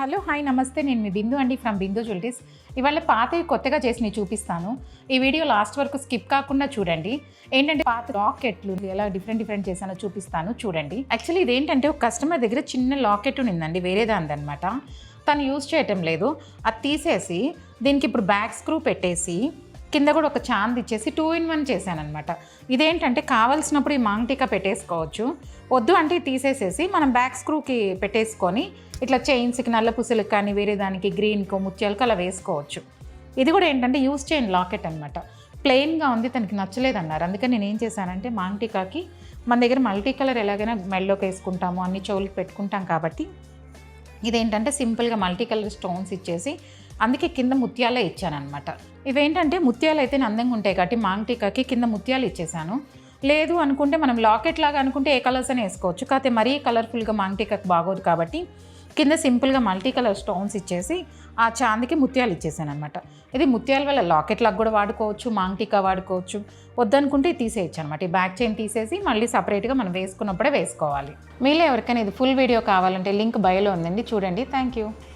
Hello hi నమస్తే, నేను మీ బిందు అండి ఫ్రమ్ బిందు జ్యువెలరీస్. ఇవాళ పాతవి కొత్తగా చేసినవి చూపిస్తాను. ఈ వీడియో లాస్ట్ వరకు స్కిప్ కాకుండా చూడండి. ఏంటంటే పాత లాకెట్లు ఎలా డిఫరెంట్ చేశానో చూపిస్తాను, చూడండి. యాక్చువల్లీ ఇదేంటంటే ఒక కస్టమర్ దగ్గర చిన్న లాకెట్ ఉండిందండి, వేరే దానిదనమాట. తను యూజ్ చేయటం లేదు, అది తీసేసి దీనికి ఇప్పుడు బ్యాక్ స్క్రూ పెట్టేసి కింద కూడా ఒక చాంద్ ఇచ్చేసి 2-in-1 చేశానమాట. ఇదేంటంటే కావాల్సినప్పుడు ఈ మాంగ్టికా పెట్టేసుకోవచ్చు, వద్దు అంటే తీసేసేసి మనం బ్యాక్ స్క్రూకి పెట్టేసుకొని ఇట్లా చైన్స్కి, నల్ల పుసలకు కానీ వేరే దానికి గ్రీన్కో ముత్యాలకు అలా వేసుకోవచ్చు. ఇది కూడా ఏంటంటే యూజ్ చేయని లాకెట్ అనమాట. ప్లెయిన్గా ఉంది, తనకి నచ్చలేదన్నారు. అందుకని నేను ఏం చేశానంటే మాంగ్టికాకి మన దగ్గర మల్టీ కలర్ ఎలాగైనా మెల్లోకి వేసుకుంటాము, అన్ని చెవులకి పెట్టుకుంటాం కాబట్టి ఇదేంటంటే సింపుల్గా మల్టీ కలర్ స్టోన్స్ ఇచ్చేసి అందుకే కింద ముత్యాలే ఇచ్చానమాట. ఇవేంటంటే ముత్యాలు అయితే అందంగా ఉంటాయి కాబట్టి మాంగ్టికాకి కింద ముత్యాలు ఇచ్చేసాను. లేదు అనుకుంటే మనం లాకెట్ లాగా అనుకుంటే ఏ కలర్స్ అని వేసుకోవచ్చు, కాకపోతే మరీ కలర్ఫుల్గా మాంగ్టికాకి బాగోదు కాబట్టి కింద సింపుల్గా మల్టీ కలర్ స్టోన్స్ ఇచ్చేసి ఆ చాందికి ముత్యాలు ఇచ్చేసాను అనమాట. ఇది ముత్యాల వల్ల లాకెట్ లాగా కూడా వాడుకోవచ్చు, మాంగ్టికా వాడుకోవచ్చు. వద్దనుకుంటే తీసేయచ్చు అనమాట. ఈ బ్యాక్ చైన్ తీసేసి మళ్ళీ సపరేట్గా మనం వేసుకున్నప్పుడే వేసుకోవాలి. మీలో ఎవరికైనా ఇది ఫుల్ వీడియో కావాలంటే లింక్ బయోలో ఉందండి, చూడండి. Thank you.